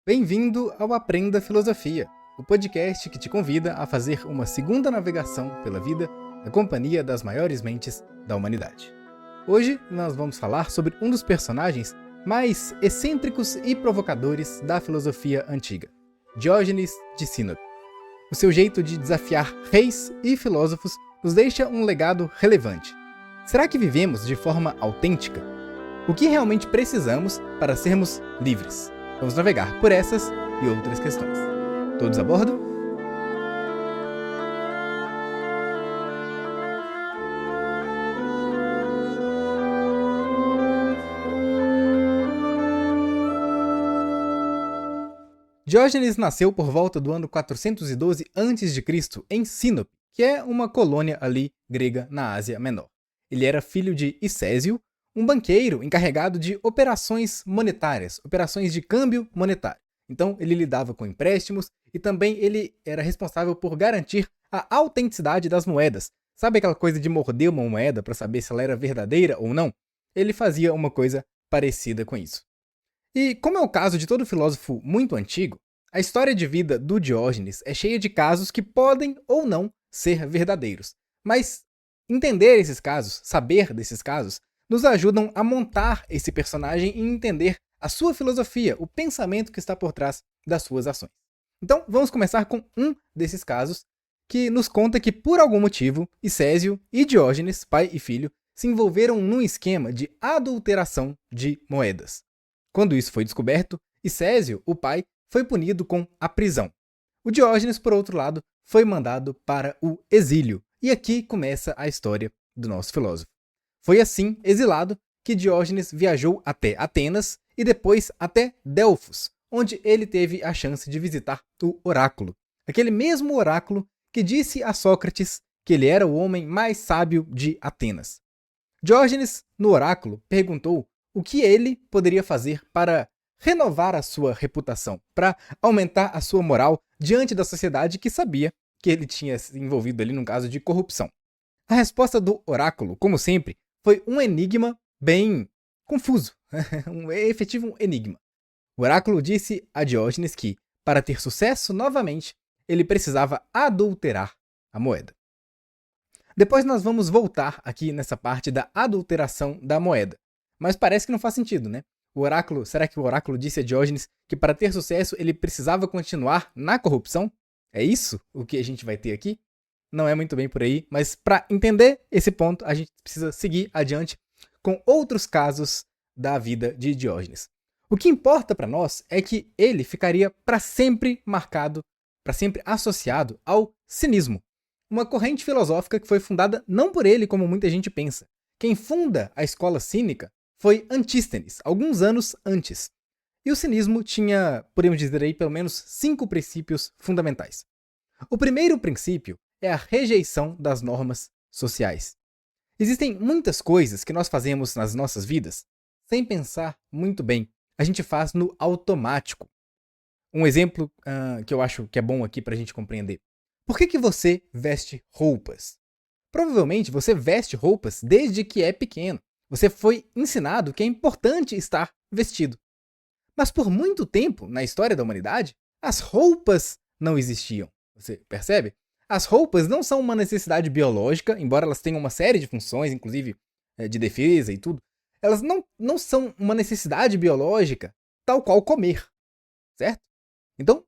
Bem-vindo ao Aprenda Filosofia, o podcast que te convida a fazer uma segunda navegação pela vida na companhia das maiores mentes da humanidade. Hoje nós vamos falar sobre um dos personagens mais excêntricos e provocadores da filosofia antiga, Diógenes de Sinope. O seu jeito de desafiar reis e filósofos nos deixa um legado relevante. Será que vivemos de forma autêntica? O que realmente precisamos para sermos livres? Vamos navegar por essas e outras questões. Todos a bordo? Diógenes nasceu por volta do ano 412 a.C. em Sinope, que é uma colônia ali grega na Ásia Menor. Ele era filho de Icésio, um banqueiro encarregado de operações monetárias, operações de câmbio monetário. Então ele lidava com empréstimos e também ele era responsável por garantir a autenticidade das moedas. Sabe aquela coisa de morder uma moeda para saber se ela era verdadeira ou não? Ele fazia uma coisa parecida com isso. E como é o caso de todo filósofo muito antigo, a história de vida do Diógenes é cheia de casos que podem ou não ser verdadeiros. Mas entender esses casos, saber desses casos, nos ajudam a montar esse personagem e entender a sua filosofia, o pensamento que está por trás das suas ações. Então, vamos começar com um desses casos, que nos conta que, por algum motivo, Icésio e Diógenes, pai e filho, se envolveram num esquema de adulteração de moedas. Quando isso foi descoberto, Icésio, o pai, foi punido com a prisão. O Diógenes, por outro lado, foi mandado para o exílio. E aqui começa a história do nosso filósofo. Foi assim, exilado, que Diógenes viajou até Atenas e depois até Delfos, onde ele teve a chance de visitar o oráculo. Aquele mesmo oráculo que disse a Sócrates que ele era o homem mais sábio de Atenas. Diógenes, no oráculo, perguntou o que ele poderia fazer para renovar a sua reputação, para aumentar a sua moral diante da sociedade que sabia que ele tinha se envolvido ali num caso de corrupção. A resposta do oráculo, como sempre, foi um enigma bem confuso, um efetivo enigma. O oráculo disse a Diógenes que, para ter sucesso novamente, ele precisava adulterar a moeda. Depois nós vamos voltar aqui nessa parte da adulteração da moeda. Mas parece que não faz sentido, né? Será que o oráculo disse a Diógenes que para ter sucesso ele precisava continuar na corrupção? É isso o que a gente vai ter aqui? Não é muito bem por aí, mas para entender esse ponto, a gente precisa seguir adiante com outros casos da vida de Diógenes. O que importa para nós é que ele ficaria para sempre marcado, para sempre associado ao cinismo, uma corrente filosófica que foi fundada não por ele, como muita gente pensa. Quem funda a escola cínica foi Antístenes, alguns anos antes. E o cinismo tinha, podemos dizer aí, pelo menos 5 princípios fundamentais. O primeiro princípio é a rejeição das normas sociais. Existem muitas coisas que nós fazemos nas nossas vidas sem pensar muito bem. A gente faz no automático. Um exemplo que eu acho que é bom aqui para a gente compreender. Por que você veste roupas? Provavelmente você veste roupas desde que é pequeno. Você foi ensinado que é importante estar vestido. Mas por muito tempo, na história da humanidade, as roupas não existiam. Você percebe? As roupas não são uma necessidade biológica, embora elas tenham uma série de funções, inclusive de defesa e tudo. Elas não são uma necessidade biológica, tal qual comer, certo? Então,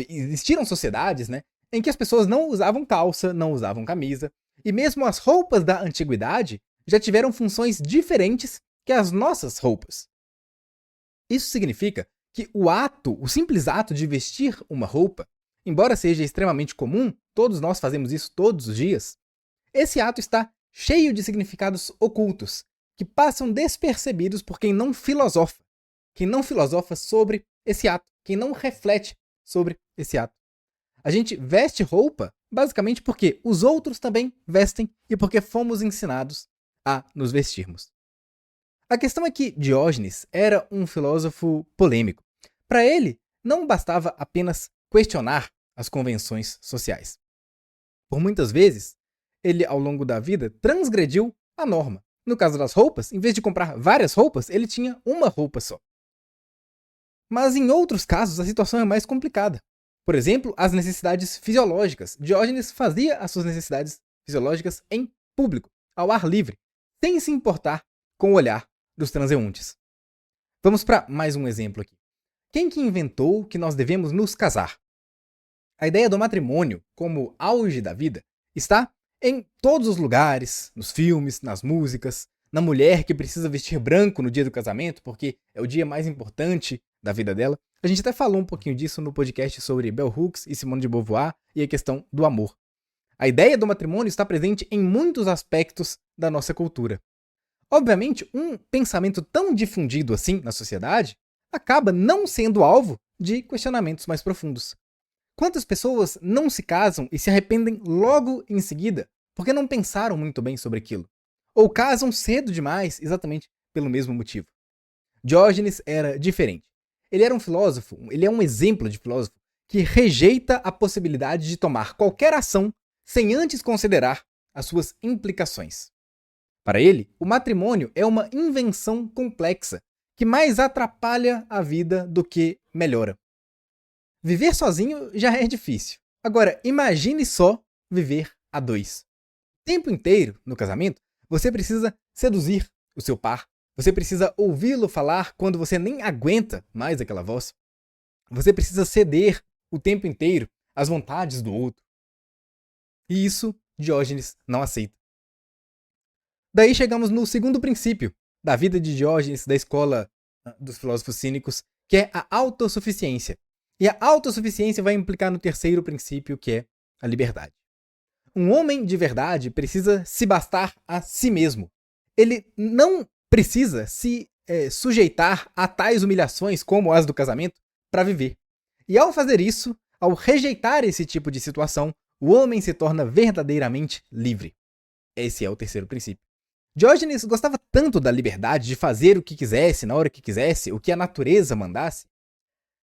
existiram sociedades, né, em que as pessoas não usavam calça, não usavam camisa, e mesmo as roupas da antiguidade já tiveram funções diferentes que as nossas roupas. Isso significa que o simples ato de vestir uma roupa, embora seja extremamente comum, todos nós fazemos isso todos os dias, esse ato está cheio de significados ocultos, que passam despercebidos por quem não filosofa sobre esse ato, quem não reflete sobre esse ato. A gente veste roupa basicamente porque os outros também vestem e porque fomos ensinados a nos vestirmos. A questão é que Diógenes era um filósofo polêmico. Para ele, não bastava apenas questionar as convenções sociais. Por muitas vezes, ele, ao longo da vida, transgrediu a norma. No caso das roupas, em vez de comprar várias roupas, ele tinha uma roupa só. Mas em outros casos a situação é mais complicada. Por exemplo, as necessidades fisiológicas. Diógenes fazia as suas necessidades fisiológicas em público, ao ar livre, sem se importar com o olhar dos transeuntes. Vamos para mais um exemplo aqui. Quem que inventou que nós devemos nos casar? A ideia do matrimônio como auge da vida está em todos os lugares, nos filmes, nas músicas, na mulher que precisa vestir branco no dia do casamento porque é o dia mais importante da vida dela. A gente até falou um pouquinho disso no podcast sobre Bell Hooks e Simone de Beauvoir e a questão do amor. A ideia do matrimônio está presente em muitos aspectos da nossa cultura. Obviamente, um pensamento tão difundido assim na sociedade acaba não sendo alvo de questionamentos mais profundos. Quantas pessoas não se casam e se arrependem logo em seguida porque não pensaram muito bem sobre aquilo? Ou casam cedo demais exatamente pelo mesmo motivo? Diógenes era diferente. Ele era um filósofo, ele é um exemplo de filósofo que rejeita a possibilidade de tomar qualquer ação sem antes considerar as suas implicações. Para ele, o matrimônio é uma invenção complexa que mais atrapalha a vida do que melhora. Viver sozinho já é difícil. Agora, imagine só viver a dois. O tempo inteiro, no casamento, você precisa seduzir o seu par. Você precisa ouvi-lo falar quando você nem aguenta mais aquela voz. Você precisa ceder o tempo inteiro às vontades do outro. E isso Diógenes não aceita. Daí chegamos no segundo princípio da vida de Diógenes, da escola dos filósofos cínicos, que é a autossuficiência. E a autossuficiência vai implicar no terceiro princípio, que é a liberdade. Um homem de verdade precisa se bastar a si mesmo. Ele não precisa se sujeitar a tais humilhações como as do casamento para viver. E ao fazer isso, ao rejeitar esse tipo de situação, o homem se torna verdadeiramente livre. Esse é o terceiro princípio. Diógenes gostava tanto da liberdade de fazer o que quisesse, na hora que quisesse, o que a natureza mandasse,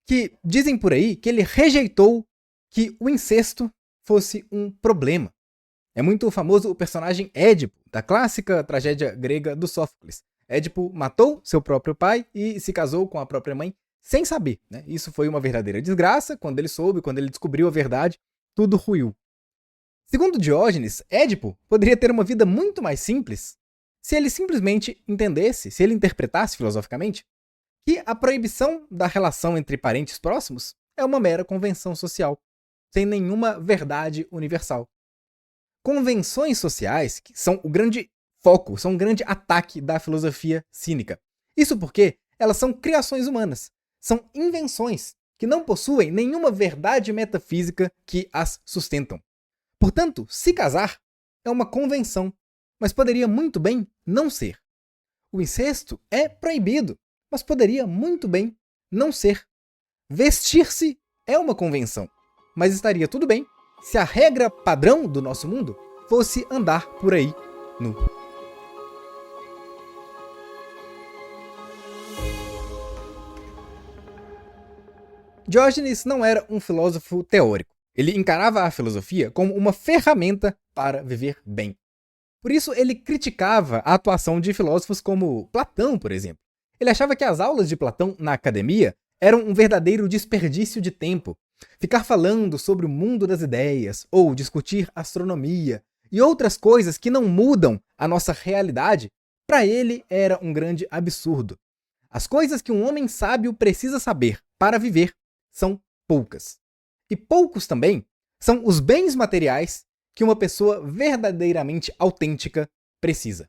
que dizem por aí que ele rejeitou que o incesto fosse um problema. É muito famoso o personagem Édipo, da clássica tragédia grega do Sófocles. Édipo matou seu próprio pai e se casou com a própria mãe sem saber, né? Isso foi uma verdadeira desgraça. Quando ele soube, quando ele descobriu a verdade, tudo ruiu. Segundo Diógenes, Édipo poderia ter uma vida muito mais simples se ele simplesmente entendesse, se ele interpretasse filosoficamente, que a proibição da relação entre parentes próximos é uma mera convenção social, sem nenhuma verdade universal. Convenções sociais que são o grande foco, são um grande ataque da filosofia cínica. Isso porque elas são criações humanas, são invenções que não possuem nenhuma verdade metafísica que as sustentam. Portanto, se casar é uma convenção, mas poderia muito bem não ser. O incesto é proibido, mas poderia muito bem não ser. Vestir-se é uma convenção, mas estaria tudo bem se a regra padrão do nosso mundo fosse andar por aí nu. Diógenes não era um filósofo teórico. Ele encarava a filosofia como uma ferramenta para viver bem. Por isso, ele criticava a atuação de filósofos como Platão, por exemplo. Ele achava que as aulas de Platão na academia eram um verdadeiro desperdício de tempo. Ficar falando sobre o mundo das ideias, ou discutir astronomia e outras coisas que não mudam a nossa realidade, para ele era um grande absurdo. As coisas que um homem sábio precisa saber para viver são poucas. E poucos também são os bens materiais que uma pessoa verdadeiramente autêntica precisa.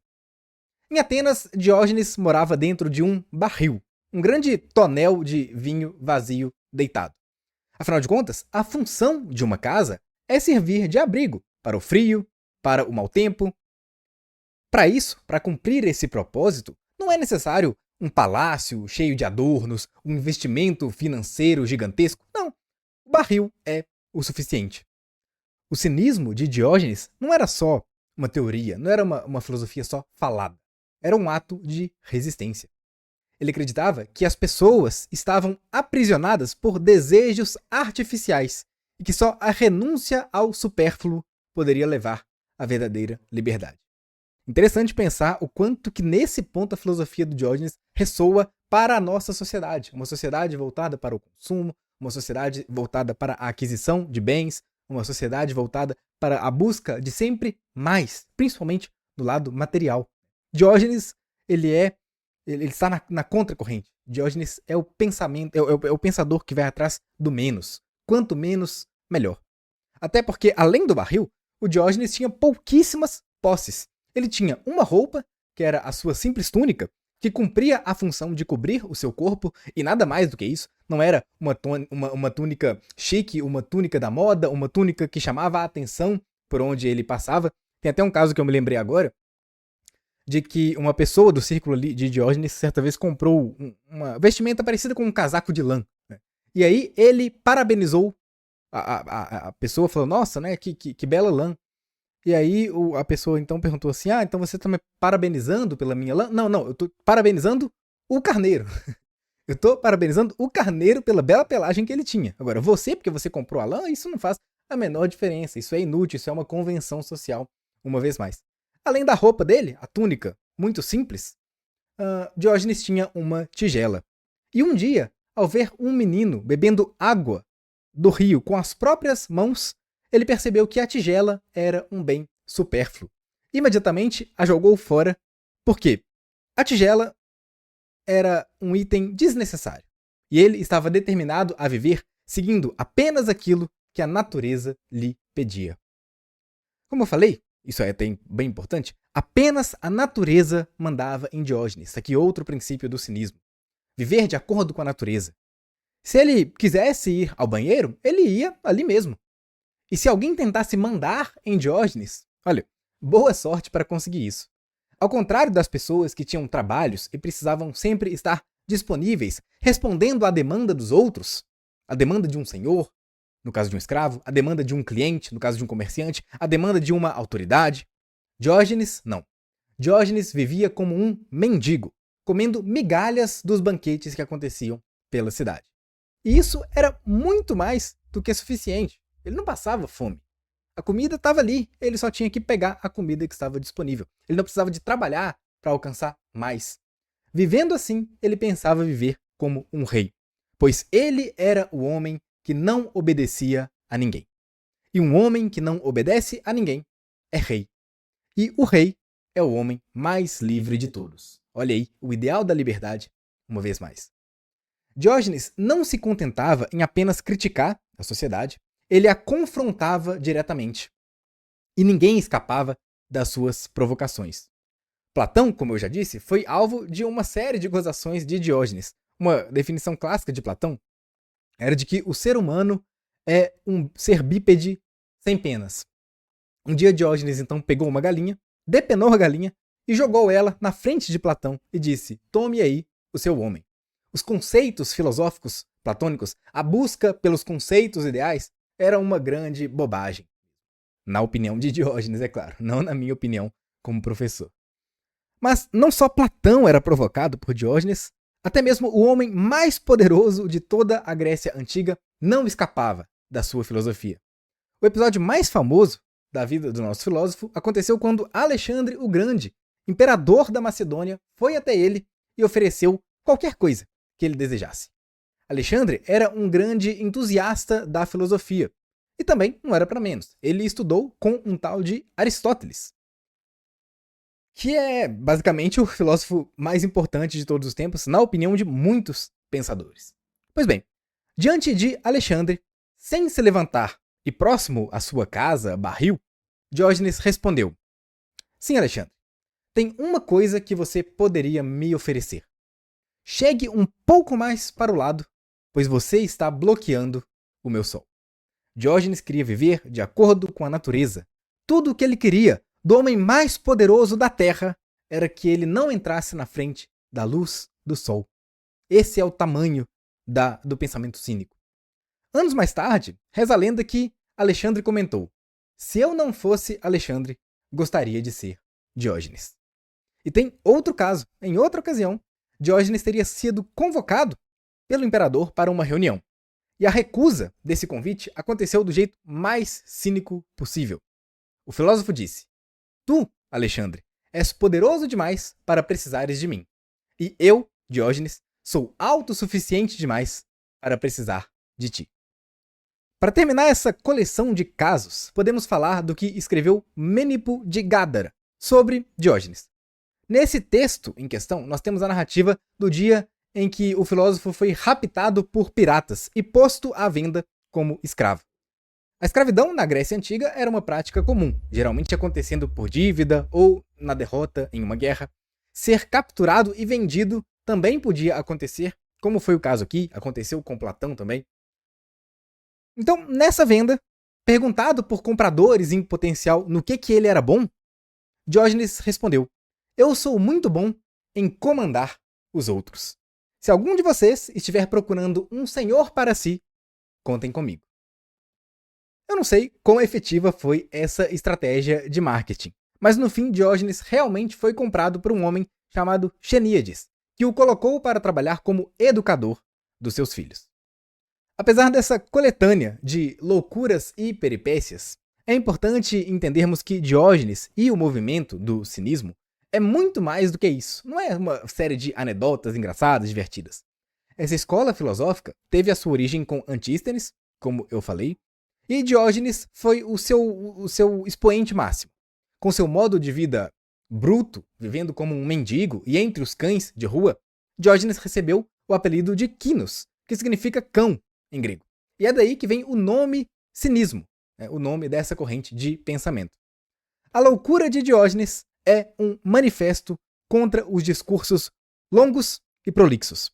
Em Atenas, Diógenes morava dentro de um barril, um grande tonel de vinho vazio deitado. Afinal de contas, a função de uma casa é servir de abrigo para o frio, para o mau tempo. Para isso, para cumprir esse propósito, não é necessário um palácio cheio de adornos, um investimento financeiro gigantesco. Não, o barril é o suficiente. O cinismo de Diógenes não era só uma teoria, não era uma filosofia só falada. Era um ato de resistência. Ele acreditava que as pessoas estavam aprisionadas por desejos artificiais e que só a renúncia ao supérfluo poderia levar à verdadeira liberdade. Interessante pensar o quanto que nesse ponto a filosofia do Diógenes ressoa para a nossa sociedade. Uma sociedade voltada para o consumo, uma sociedade voltada para a aquisição de bens, uma sociedade voltada para a busca de sempre mais, principalmente do lado material. Diógenes, ele está na contracorrente. Diógenes é o pensamento, é o pensador que vai atrás do menos. Quanto menos, melhor. Até porque, além do barril, o Diógenes tinha pouquíssimas posses. Ele tinha uma roupa, que era a sua simples túnica, que cumpria a função de cobrir o seu corpo, e nada mais do que isso. Não era uma túnica chique, uma túnica da moda, uma túnica que chamava a atenção por onde ele passava. Tem até um caso que eu me lembrei agora, de que uma pessoa do círculo de Diógenes certa vez comprou uma vestimenta parecida com um casaco de lã. Né? E aí ele parabenizou a pessoa, falou, nossa, né, que bela lã. E aí a pessoa então perguntou assim, então você tá me parabenizando pela minha lã? Não, eu tô parabenizando o carneiro. Eu tô parabenizando o carneiro pela bela pelagem que ele tinha. Agora, você, porque você comprou a lã, isso não faz a menor diferença. Isso é inútil, isso é uma convenção social, uma vez mais. Além da roupa dele, a túnica, muito simples, Diógenes tinha uma tigela. E um dia, ao ver um menino bebendo água do rio com as próprias mãos, ele percebeu que a tigela era um bem supérfluo. Imediatamente a jogou fora. Por quê? A tigela era um item desnecessário. E ele estava determinado a viver seguindo apenas aquilo que a natureza lhe pedia. Como eu falei, isso é até bem importante, apenas a natureza mandava em Diógenes. Aqui outro princípio do cinismo. Viver de acordo com a natureza. Se ele quisesse ir ao banheiro, ele ia ali mesmo. E se alguém tentasse mandar em Diógenes, olha, boa sorte para conseguir isso. Ao contrário das pessoas que tinham trabalhos e precisavam sempre estar disponíveis, respondendo à demanda dos outros, a demanda de um senhor, no caso de um escravo, a demanda de um cliente, no caso de um comerciante, a demanda de uma autoridade, Diógenes não. Diógenes vivia como um mendigo, comendo migalhas dos banquetes que aconteciam pela cidade. E isso era muito mais do que suficiente. Ele não passava fome. A comida estava ali, ele só tinha que pegar a comida que estava disponível. Ele não precisava de trabalhar para alcançar mais. Vivendo assim, ele pensava viver como um rei, pois ele era o homem que não obedecia a ninguém. E um homem que não obedece a ninguém é rei. E o rei é o homem mais livre de todos. Olha aí, o ideal da liberdade, uma vez mais. Diógenes não se contentava em apenas criticar a sociedade, ele a confrontava diretamente. E ninguém escapava das suas provocações. Platão, como eu já disse, foi alvo de uma série de gozações de Diógenes. Uma definição clássica de Platão era de que o ser humano é um ser bípede sem penas. Um dia Diógenes então pegou uma galinha, depenou a galinha e jogou ela na frente de Platão e disse, tome aí o seu homem. Os conceitos filosóficos platônicos, a busca pelos conceitos ideais, era uma grande bobagem. Na opinião de Diógenes, é claro, não na minha opinião como professor. Mas não só Platão era provocado por Diógenes, até mesmo o homem mais poderoso de toda a Grécia Antiga não escapava da sua filosofia. O episódio mais famoso da vida do nosso filósofo aconteceu quando Alexandre o Grande, imperador da Macedônia, foi até ele e ofereceu qualquer coisa que ele desejasse. Alexandre era um grande entusiasta da filosofia. E também não era para menos. Ele estudou com um tal de Aristóteles, que é basicamente o filósofo mais importante de todos os tempos, na opinião de muitos pensadores. Pois bem, diante de Alexandre, sem se levantar e próximo à sua casa, barril, Diógenes respondeu: sim, Alexandre, tem uma coisa que você poderia me oferecer. Chegue um pouco mais para o lado, pois você está bloqueando o meu sol. Diógenes queria viver de acordo com a natureza. Tudo o que ele queria do homem mais poderoso da Terra era que ele não entrasse na frente da luz do sol. Esse é o tamanho do pensamento cínico. Anos mais tarde, reza a lenda que Alexandre comentou: se eu não fosse Alexandre, gostaria de ser Diógenes. E tem outro caso. Em outra ocasião, Diógenes teria sido convocado pelo imperador para uma reunião. E a recusa desse convite aconteceu do jeito mais cínico possível. O filósofo disse: tu, Alexandre, és poderoso demais para precisares de mim. E eu, Diógenes, Sou autossuficiente demais para precisar de ti. Para terminar essa coleção de casos, podemos falar do que escreveu Mênipo de Gádara sobre Diógenes. Nesse texto em questão, nós temos a narrativa do dia em que o filósofo foi raptado por piratas e posto à venda como escravo. A escravidão na Grécia Antiga era uma prática comum, geralmente acontecendo por dívida ou na derrota em uma guerra. Ser capturado e vendido também podia acontecer, como foi o caso aqui, aconteceu com Platão também. Então, nessa venda, perguntado por compradores em potencial no que ele era bom, Diógenes respondeu: eu sou muito bom em comandar os outros. Se algum de vocês estiver procurando um senhor para si, contem comigo. Eu não sei quão efetiva foi essa estratégia de marketing, mas no fim Diógenes realmente foi comprado por um homem chamado Xeníades, que o colocou para trabalhar como educador dos seus filhos. Apesar dessa coletânea de loucuras e peripécias, é importante entendermos que Diógenes e o movimento do cinismo é muito mais do que isso. Não é uma série de anedotas engraçadas, divertidas. Essa escola filosófica teve a sua origem com Antístenes, como eu falei, e Diógenes foi o seu expoente máximo. Com seu modo de vida bruto, vivendo como um mendigo e entre os cães de rua, Diógenes recebeu o apelido de Kinos, que significa cão em grego. E é daí que vem o nome cinismo, o nome dessa corrente de pensamento. A loucura de Diógenes é um manifesto contra os discursos longos e prolixos.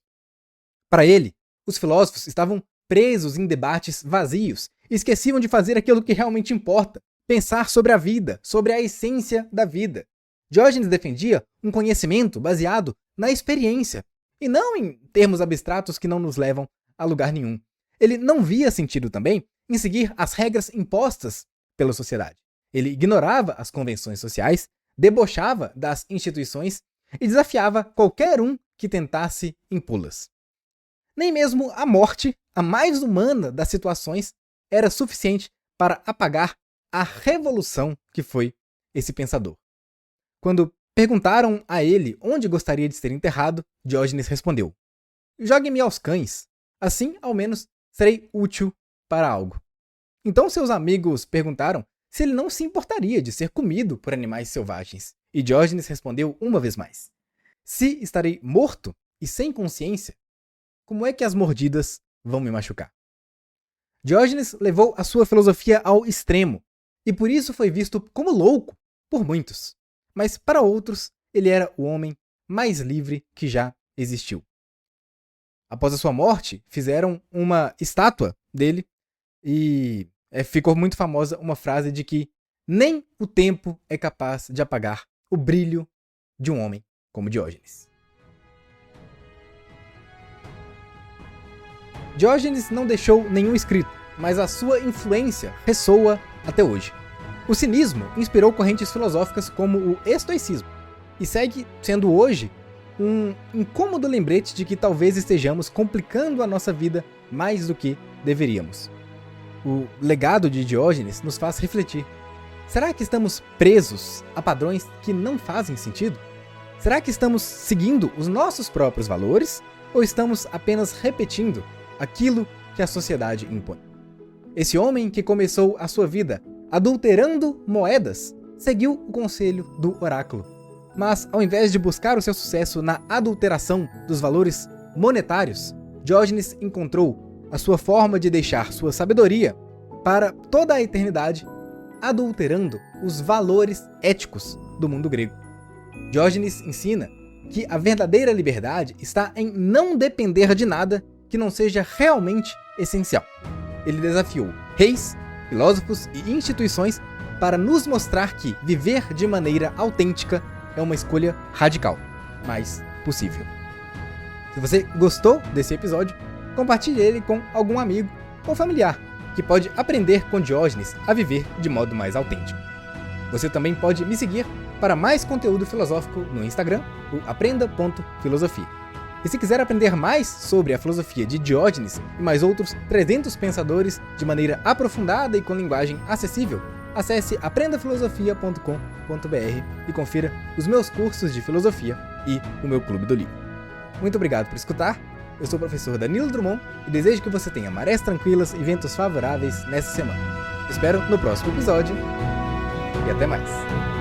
Para ele, os filósofos estavam presos em debates vazios e esqueciam de fazer aquilo que realmente importa, pensar sobre a vida, sobre a essência da vida. Diógenes defendia um conhecimento baseado na experiência, e não em termos abstratos que não nos levam a lugar nenhum. Ele não via sentido também em seguir as regras impostas pela sociedade. Ele ignorava as convenções sociais, debochava das instituições e desafiava qualquer um que tentasse impô-las. Nem mesmo a morte, a mais humana das situações, era suficiente para apagar a revolução que foi esse pensador. Quando perguntaram a ele onde gostaria de ser enterrado, Diógenes respondeu: jogue-me aos cães, assim ao menos serei útil para algo. Então seus amigos perguntaram se ele não se importaria de ser comido por animais selvagens, e Diógenes respondeu uma vez mais: se estarei morto e sem consciência, como é que as mordidas vão me machucar? Diógenes levou a sua filosofia ao extremo, e por isso foi visto como louco por muitos. Mas para outros, ele era o homem mais livre que já existiu. Após a sua morte, fizeram uma estátua dele e ficou muito famosa uma frase de que nem o tempo é capaz de apagar o brilho de um homem como Diógenes. Diógenes não deixou nenhum escrito, mas a sua influência ressoa até hoje. O cinismo inspirou correntes filosóficas como o estoicismo, e segue sendo hoje um incômodo lembrete de que talvez estejamos complicando a nossa vida mais do que deveríamos. O legado de Diógenes nos faz refletir. Será que estamos presos a padrões que não fazem sentido? Será que estamos seguindo os nossos próprios valores ou estamos apenas repetindo aquilo que a sociedade impõe? Esse homem que começou a sua vida adulterando moedas seguiu o conselho do oráculo. Mas, ao invés de buscar o seu sucesso na adulteração dos valores monetários, Diógenes encontrou a sua forma de deixar sua sabedoria para toda a eternidade, adulterando os valores éticos do mundo grego. Diógenes ensina que a verdadeira liberdade está em não depender de nada que não seja realmente essencial. Ele desafiou reis, filósofos e instituições para nos mostrar que viver de maneira autêntica é uma escolha radical, mas possível. Se você gostou desse episódio, compartilhe ele com algum amigo ou familiar que pode aprender com Diógenes a viver de modo mais autêntico. Você também pode me seguir para mais conteúdo filosófico no Instagram, o aprenda.filosofia. E se quiser aprender mais sobre a filosofia de Diógenes e mais outros 300 pensadores de maneira aprofundada e com linguagem acessível, acesse aprendafilosofia.com.br e confira os meus cursos de filosofia e o meu clube do livro. Muito obrigado por escutar. Eu sou o professor Danilo Drummond e desejo que você tenha marés tranquilas e ventos favoráveis nessa semana. Te espero no próximo episódio e até mais.